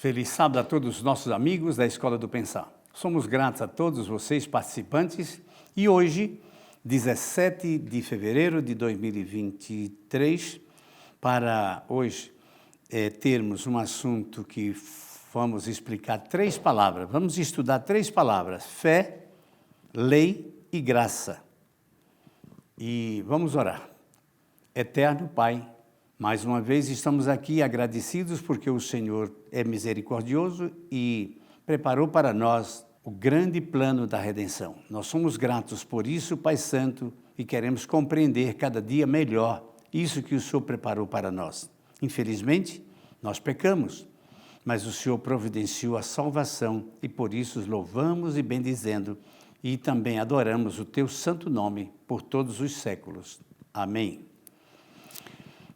Feliz sábado a todos os nossos amigos da Escola do Pensar. Somos gratos a todos vocês participantes e hoje, 17 de fevereiro de 2023, para hoje termos um assunto que vamos explicar 3 palavras. Vamos estudar 3 palavras: fé, lei e graça. E vamos orar. Eterno Pai, mais uma vez estamos aqui agradecidos porque o Senhor é misericordioso e preparou para nós o grande plano da redenção. Nós somos gratos por isso, Pai Santo, e queremos compreender cada dia melhor isso que o Senhor preparou para nós. Infelizmente, nós pecamos, mas o Senhor providenciou a salvação e por isso os louvamos e bendizendo e também adoramos o Teu santo nome por todos os séculos. Amém.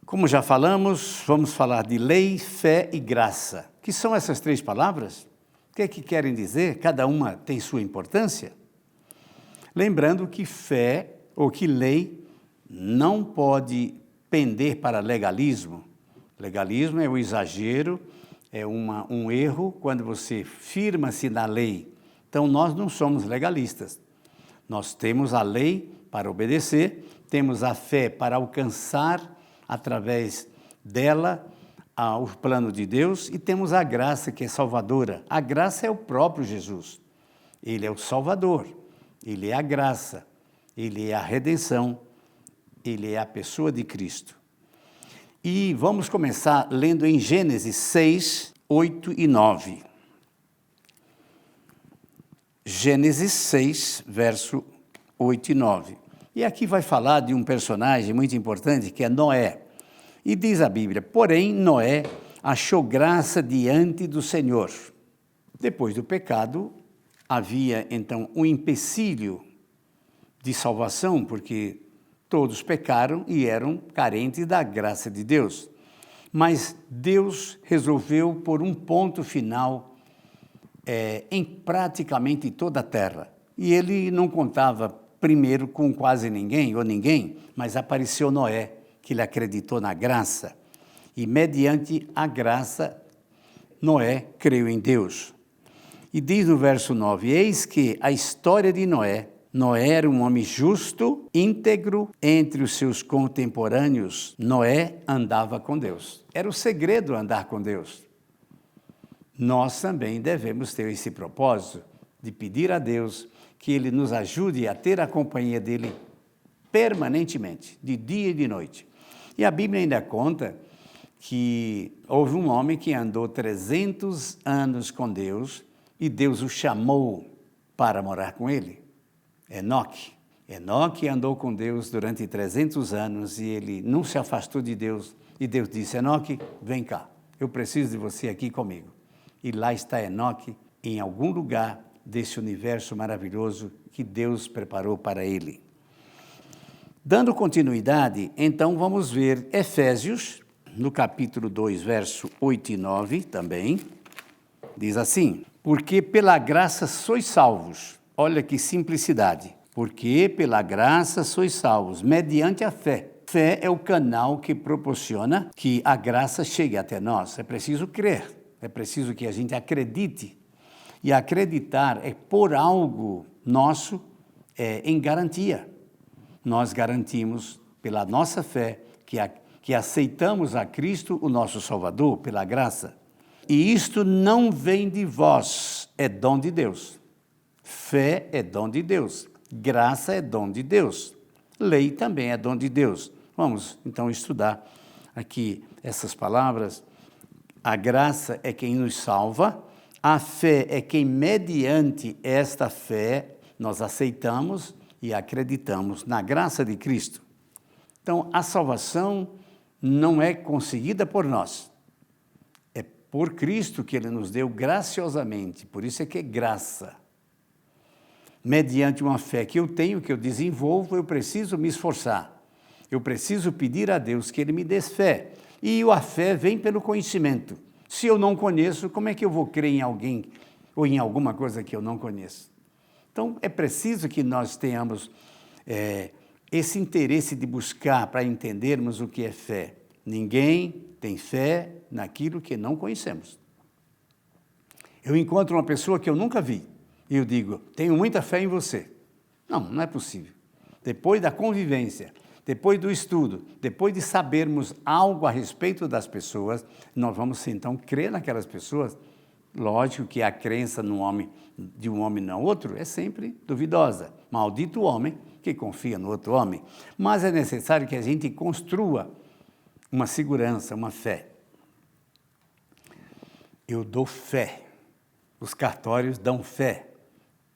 Como já falamos, vamos falar de lei, fé e graça. O que são essas 3 palavras? O que é que querem dizer? Cada uma tem sua importância. Lembrando que fé ou que lei não pode pender para legalismo. Legalismo é o exagero, é um erro quando você firma-se na lei. Então, nós não somos legalistas. Nós temos a lei para obedecer, temos a fé para alcançar através dela o plano de Deus e temos a graça que é salvadora. A graça é o próprio Jesus. Ele é o Salvador, Ele é a graça, Ele é a redenção, Ele é a pessoa de Cristo. E vamos começar lendo em Gênesis 6, 8 e 9. Gênesis 6, verso 8 e 9. E aqui vai falar de um personagem muito importante, que é Noé. E diz a Bíblia: porém, Noé achou graça diante do Senhor. Depois do pecado, havia então um empecilho de salvação, porque todos pecaram e eram carentes da graça de Deus. Mas Deus resolveu pôr um ponto final em praticamente toda a terra. E ele não contava primeiro com quase ninguém, mas apareceu Noé, que ele acreditou na graça. E mediante a graça, Noé creu em Deus. E diz no verso 9, eis que a história de Noé era um homem justo, íntegro, entre os seus contemporâneos. Noé andava com Deus. Era o segredo andar com Deus. Nós também devemos ter esse propósito de pedir a Deus que Ele nos ajude a ter a companhia dEle permanentemente, de dia e de noite. E a Bíblia ainda conta que houve um homem que andou 300 anos com Deus e Deus o chamou para morar com Ele. Enoque. Enoque andou com Deus durante 300 anos e ele não se afastou de Deus. E Deus disse: Enoque, vem cá, eu preciso de você aqui comigo. E lá está Enoque, em algum lugar desse universo maravilhoso que Deus preparou para ele. Dando continuidade, então vamos ver Efésios, no capítulo 2, verso 8 e 9 também, diz assim: porque pela graça sois salvos. Olha que simplicidade. Porque pela graça sois salvos, mediante a fé. Fé é o canal que proporciona que a graça chegue até nós. É preciso crer, é preciso que a gente acredite. E acreditar é pôr algo nosso em garantia. Nós garantimos, pela nossa fé, que aceitamos a Cristo, o nosso Salvador, pela graça. E isto não vem de vós, é dom de Deus. Fé é dom de Deus. Graça é dom de Deus. Lei também é dom de Deus. Vamos, então, estudar aqui essas palavras. A graça é quem nos salva. A fé é quem, mediante esta fé, nós aceitamos e acreditamos na graça de Cristo. Então, a salvação não é conseguida por nós. É por Cristo que Ele nos deu graciosamente. Por isso é que é graça. Mediante uma fé que eu tenho, que eu desenvolvo, eu preciso me esforçar. Eu preciso pedir a Deus que Ele me dê fé. E a fé vem pelo conhecimento. Se eu não conheço, como é que eu vou crer em alguém ou em alguma coisa que eu não conheço? Então, é preciso que nós tenhamos esse interesse de buscar para entendermos o que é fé. Ninguém tem fé naquilo que não conhecemos. Eu encontro uma pessoa que eu nunca vi e eu digo, tenho muita fé em você. Não, não é possível. Depois da convivência, depois do estudo, depois de sabermos algo a respeito das pessoas, nós vamos então crer naquelas pessoas. Lógico que a crença de um homem no outro é sempre duvidosa. Maldito o homem que confia no outro homem. Mas é necessário que a gente construa uma segurança, uma fé. Eu dou fé. Os cartórios dão fé.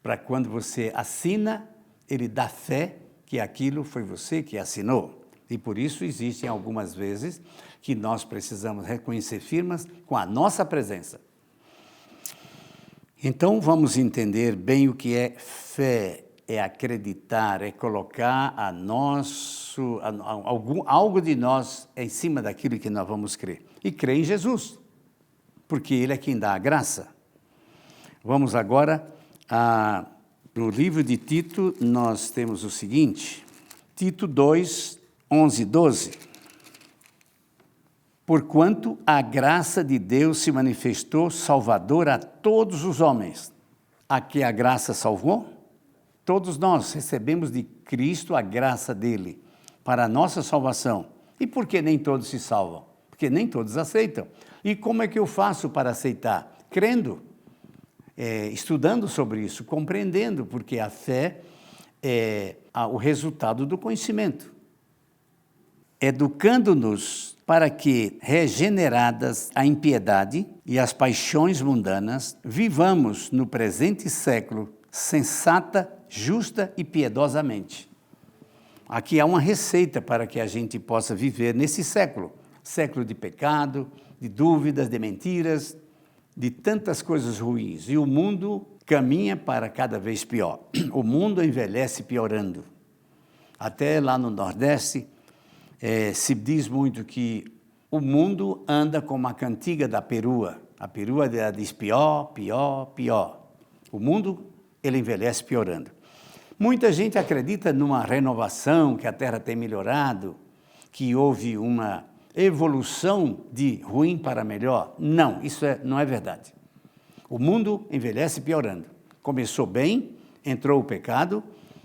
Para quando você assina, ele dá fé que aquilo foi você que assinou. E por isso existem algumas vezes que nós precisamos reconhecer firmas com a nossa presença. Então vamos entender bem o que é fé. É acreditar, é colocar algo de nós em cima daquilo que nós vamos crer. E crer em Jesus, porque Ele é quem dá a graça. Vamos agora no livro de Tito, nós temos o seguinte, Tito 2, 11 e 12. Porquanto a graça de Deus se manifestou salvadora a todos os homens. A que a graça salvou? Todos nós recebemos de Cristo a graça dele para a nossa salvação. E por que nem todos se salvam? Porque nem todos aceitam. E como é que eu faço para aceitar? Crendo, estudando sobre isso, compreendendo, porque a fé é o resultado do conhecimento. Educando-nos para que, regeneradas a impiedade e as paixões mundanas, vivamos no presente século sensata, justa e piedosamente. Aqui há uma receita para que a gente possa viver nesse século. Século de pecado, de dúvidas, de mentiras, de tantas coisas ruins. E o mundo caminha para cada vez pior. O mundo envelhece piorando. Até lá no Nordeste, se diz muito que o mundo anda como a cantiga da perua. A perua diz pior, pior, pior. O mundo, ele envelhece piorando. Muita gente acredita numa renovação, que a Terra tem melhorado, que houve uma evolução de ruim para melhor. Não, isso não é verdade. O mundo envelhece piorando. Começou bem, entrou o pecado,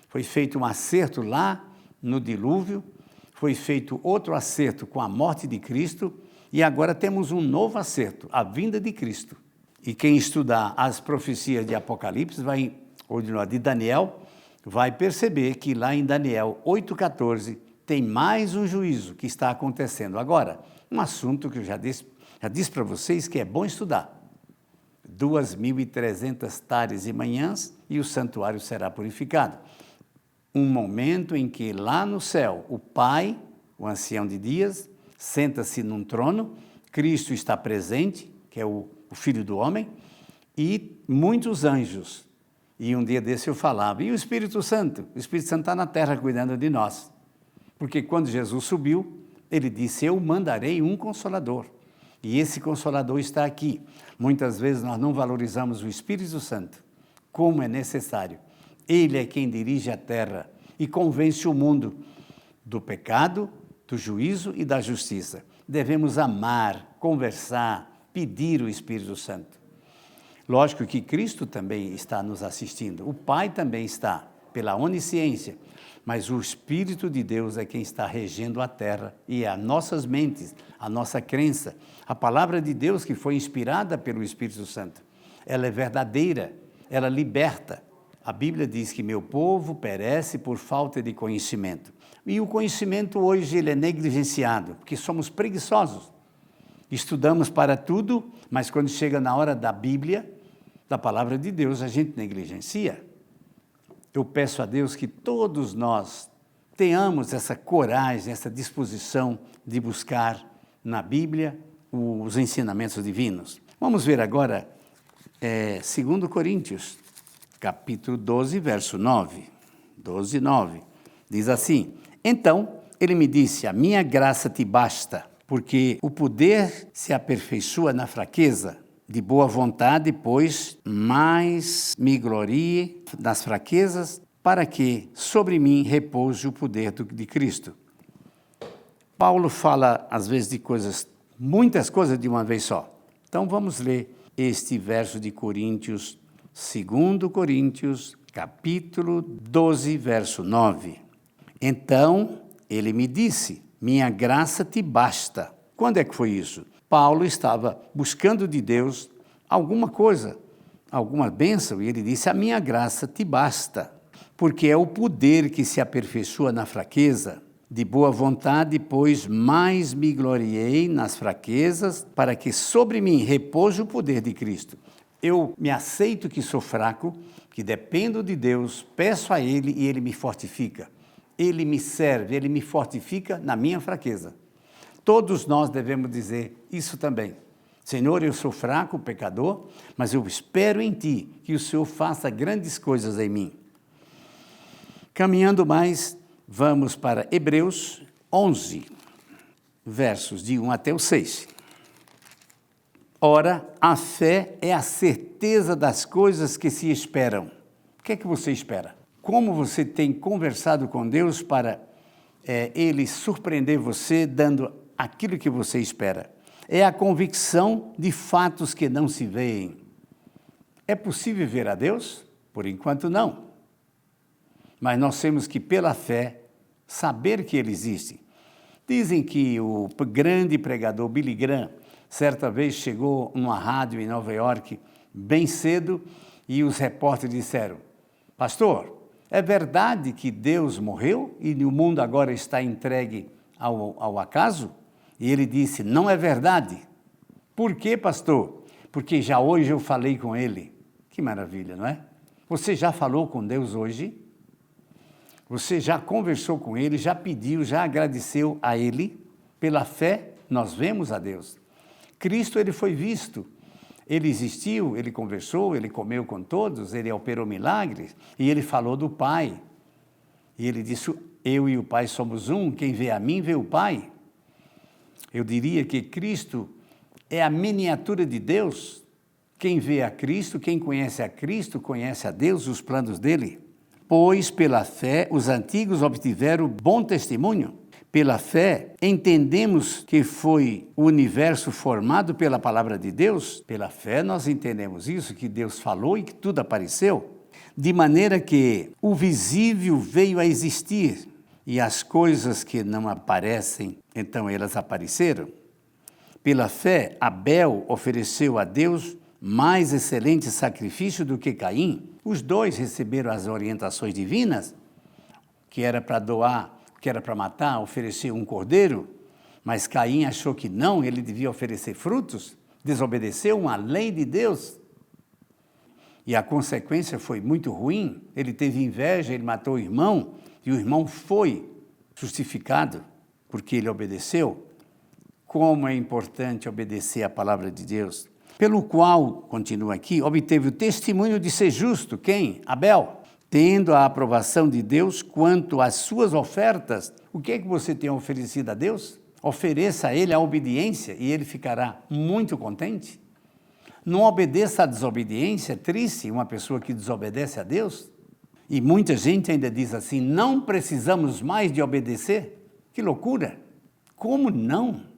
foi feito um acerto lá no dilúvio, foi feito outro acerto com a morte de Cristo e agora temos um novo acerto, a vinda de Cristo. E quem estudar as profecias de Apocalipse, ou de Daniel, vai perceber que lá em Daniel 8,14 tem mais um juízo que está acontecendo agora. Um assunto que eu já disse para vocês que é bom estudar. 2.300 tardes e manhãs e o santuário será purificado. Um momento em que lá no céu o Pai, o ancião de dias, senta-se num trono, Cristo está presente, que é o Filho do Homem, e muitos anjos. E um dia desse eu falava, e o Espírito Santo? O Espírito Santo está na terra cuidando de nós. Porque quando Jesus subiu, ele disse, eu mandarei um Consolador. E esse Consolador está aqui. Muitas vezes nós não valorizamos o Espírito Santo, como é necessário. Ele é quem dirige a terra e convence o mundo do pecado, do juízo e da justiça. Devemos amar, conversar, pedir o Espírito Santo. Lógico que Cristo também está nos assistindo, o Pai também está, pela onisciência, mas o Espírito de Deus é quem está regendo a terra e as nossas mentes, a nossa crença. A palavra de Deus que foi inspirada pelo Espírito Santo, ela é verdadeira, ela liberta. A Bíblia diz que meu povo perece por falta de conhecimento. E o conhecimento hoje ele é negligenciado, porque somos preguiçosos. Estudamos para tudo, mas quando chega na hora da Bíblia, da palavra de Deus, a gente negligencia. Eu peço a Deus que todos nós tenhamos essa coragem, essa disposição de buscar na Bíblia os ensinamentos divinos. Vamos ver agora 2 Coríntios, capítulo 12, verso 9. 12, 9. Diz assim, então ele me disse, a minha graça te basta, porque o poder se aperfeiçoa na fraqueza. De boa vontade, pois, mais me glorie nas fraquezas, para que sobre mim repouse o poder de Cristo. Paulo fala, às vezes, de muitas coisas de uma vez só. Então, vamos ler este verso de Coríntios, 2 Coríntios, capítulo 12, verso 9. Então, ele me disse, minha graça te basta. Quando é que foi isso? Paulo estava buscando de Deus alguma coisa, alguma bênção, e ele disse, a minha graça te basta, porque é o poder que se aperfeiçoa na fraqueza. De boa vontade, pois, mais me gloriei nas fraquezas, para que sobre mim repouse o poder de Cristo. Eu me aceito que sou fraco, que dependo de Deus, peço a Ele e Ele me fortifica. Ele me serve, Ele me fortifica na minha fraqueza. Todos nós devemos dizer isso também. Senhor, eu sou fraco, pecador, mas eu espero em Ti que o Senhor faça grandes coisas em mim. Caminhando mais, vamos para Hebreus 11, versos de 1 até o 6. Ora, a fé é a certeza das coisas que se esperam. O que é que você espera? Como você tem conversado com Deus para Ele surpreender você dando aquilo que você espera? É a convicção de fatos que não se veem. É possível ver a Deus? Por enquanto não. Mas nós temos que, pela fé, saber que Ele existe. Dizem que o grande pregador Billy Graham, certa vez chegou numa rádio em Nova York, bem cedo, e os repórteres disseram, pastor, é verdade que Deus morreu e o mundo agora está entregue ao acaso? E ele disse, não é verdade. Por quê, pastor? Porque já hoje eu falei com Ele. Que maravilha, não é? Você já falou com Deus hoje? Você já conversou com Ele, já pediu, já agradeceu a Ele? Pela fé, nós vemos a Deus. Cristo, Ele foi visto, Ele existiu, Ele conversou, Ele comeu com todos, Ele operou milagres, e Ele falou do Pai. E Ele disse, eu e o Pai somos um, quem vê a mim, vê o Pai. Eu diria que Cristo é a miniatura de Deus. Quem vê a Cristo, quem conhece a Cristo, conhece a Deus, os planos dEle. Pois, pela fé, os antigos obtiveram bom testemunho. Pela fé, entendemos que foi o universo formado pela palavra de Deus. Pela fé, nós entendemos isso, que Deus falou e que tudo apareceu. De maneira que o visível veio a existir e as coisas que não aparecem, então elas apareceram. Pela fé, Abel ofereceu a Deus mais excelente sacrifício do que Caim. Os dois receberam as orientações divinas, que era para doar, que era para matar, oferecer um cordeiro, mas Caim achou que não, ele devia oferecer frutos, desobedeceu uma lei de Deus. E a consequência foi muito ruim, ele teve inveja, ele matou o irmão, e o irmão foi justificado, porque ele obedeceu. Como é importante obedecer à palavra de Deus. Pelo qual, continua aqui, obteve o testemunho de ser justo. Quem? Abel. Tendo a aprovação de Deus quanto às suas ofertas. O que é que você tem oferecido a Deus? Ofereça a Ele a obediência e Ele ficará muito contente. Não obedeça à desobediência, é triste uma pessoa que desobedece a Deus. E muita gente ainda diz assim, não precisamos mais de obedecer. Que loucura! Como não?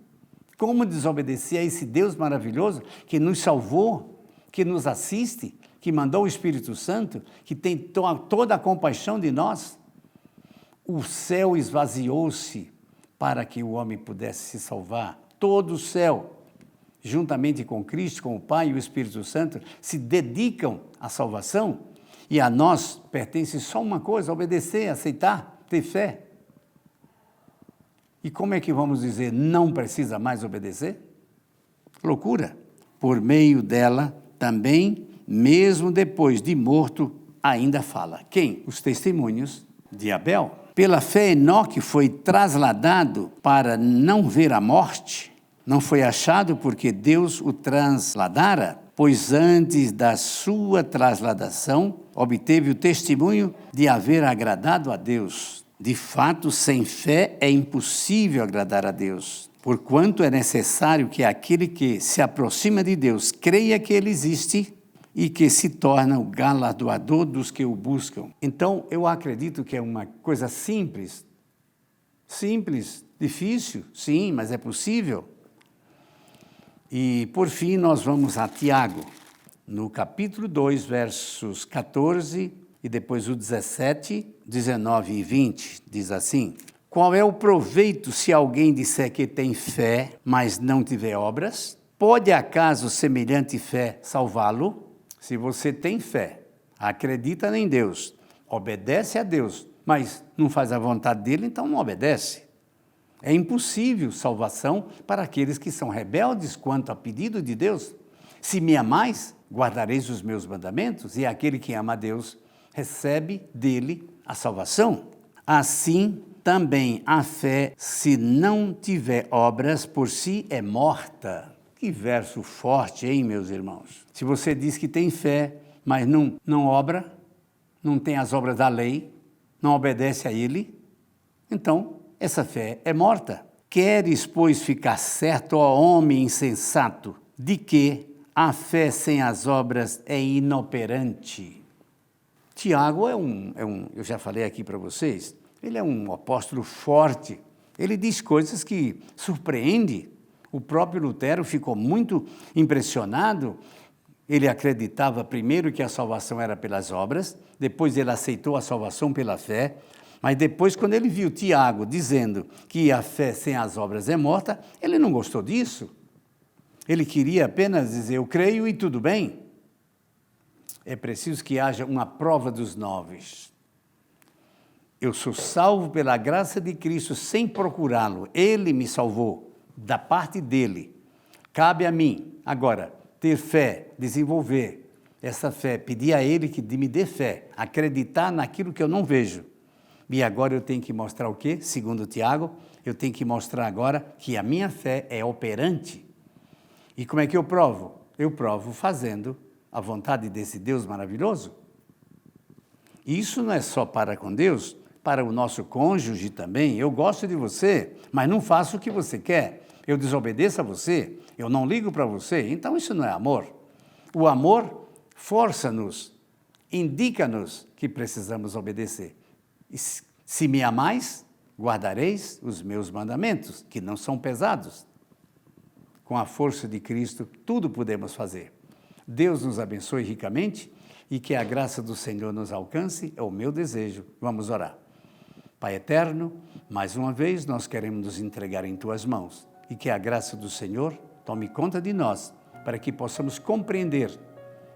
Como desobedecer a esse Deus maravilhoso que nos salvou, que nos assiste, que mandou o Espírito Santo, que tem toda a compaixão de nós? O céu esvaziou-se para que o homem pudesse se salvar. Todo o céu, juntamente com Cristo, com o Pai e o Espírito Santo, se dedicam à salvação. E a nós pertence só uma coisa, obedecer, aceitar, ter fé. E como é que vamos dizer, não precisa mais obedecer? Loucura! Por meio dela, também, mesmo depois de morto, ainda fala. Quem? Os testemunhos de Abel. Pela fé, Enoque foi trasladado para não ver a morte. Não foi achado porque Deus o trasladara, pois antes da sua trasladação, obteve o testemunho de haver agradado a Deus. De fato, sem fé é impossível agradar a Deus, porquanto é necessário que aquele que se aproxima de Deus creia que Ele existe e que se torna o galardoador dos que o buscam. Então, eu acredito que é uma coisa simples, difícil, sim, mas é possível. E, por fim, nós vamos a Tiago, no capítulo 2, versos 14 e depois o 17, 19 e 20, diz assim: qual é o proveito se alguém disser que tem fé, mas não tiver obras? Pode acaso semelhante fé salvá-lo? Se você tem fé, acredita em Deus, obedece a Deus, mas não faz a vontade dele, então não obedece. É impossível salvação para aqueles que são rebeldes quanto ao pedido de Deus. Se me amais, guardareis os meus mandamentos, e aquele que ama a Deus recebe dele a salvação. Assim, também a fé, se não tiver obras, por si é morta. Que verso forte, hein, meus irmãos? Se você diz que tem fé, mas não obra, não tem as obras da lei, não obedece a ele, então essa fé é morta. Queres, pois, ficar certo, ó homem insensato, de que a fé sem as obras é inoperante? Tiago eu já falei aqui para vocês, ele é um apóstolo forte. Ele diz coisas que surpreendem. O próprio Lutero ficou muito impressionado. Ele acreditava primeiro que a salvação era pelas obras, depois ele aceitou a salvação pela fé, mas depois, quando ele viu Tiago dizendo que a fé sem as obras é morta, ele não gostou disso. Ele queria apenas dizer, eu creio e tudo bem. É preciso que haja uma prova dos 9. Eu sou salvo pela graça de Cristo sem procurá-lo. Ele me salvou, da parte dele. Cabe a mim, agora, ter fé, desenvolver essa fé, pedir a ele que me dê fé, acreditar naquilo que eu não vejo. E agora eu tenho que mostrar o quê? Segundo Tiago, eu tenho que mostrar agora que a minha fé é operante. E como é que eu provo? Eu provo fazendo a vontade desse Deus maravilhoso. E isso não é só para com Deus, para o nosso cônjuge também. Eu gosto de você, mas não faço o que você quer. Eu desobedeço a você, eu não ligo para você. Então isso não é amor. O amor força-nos, indica-nos que precisamos obedecer. Se me amais, guardareis os meus mandamentos, que não são pesados. Com a força de Cristo, tudo podemos fazer. Deus nos abençoe ricamente e que a graça do Senhor nos alcance, é o meu desejo. Vamos orar. Pai eterno, mais uma vez nós queremos nos entregar em Tuas mãos e que a graça do Senhor tome conta de nós, para que possamos compreender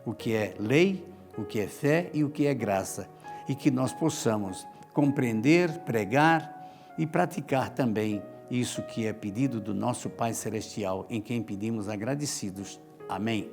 o que é lei, o que é fé e o que é graça, e que nós possamos compreender, pregar e praticar também isso que é pedido do nosso Pai Celestial, em quem pedimos agradecidos. Amém.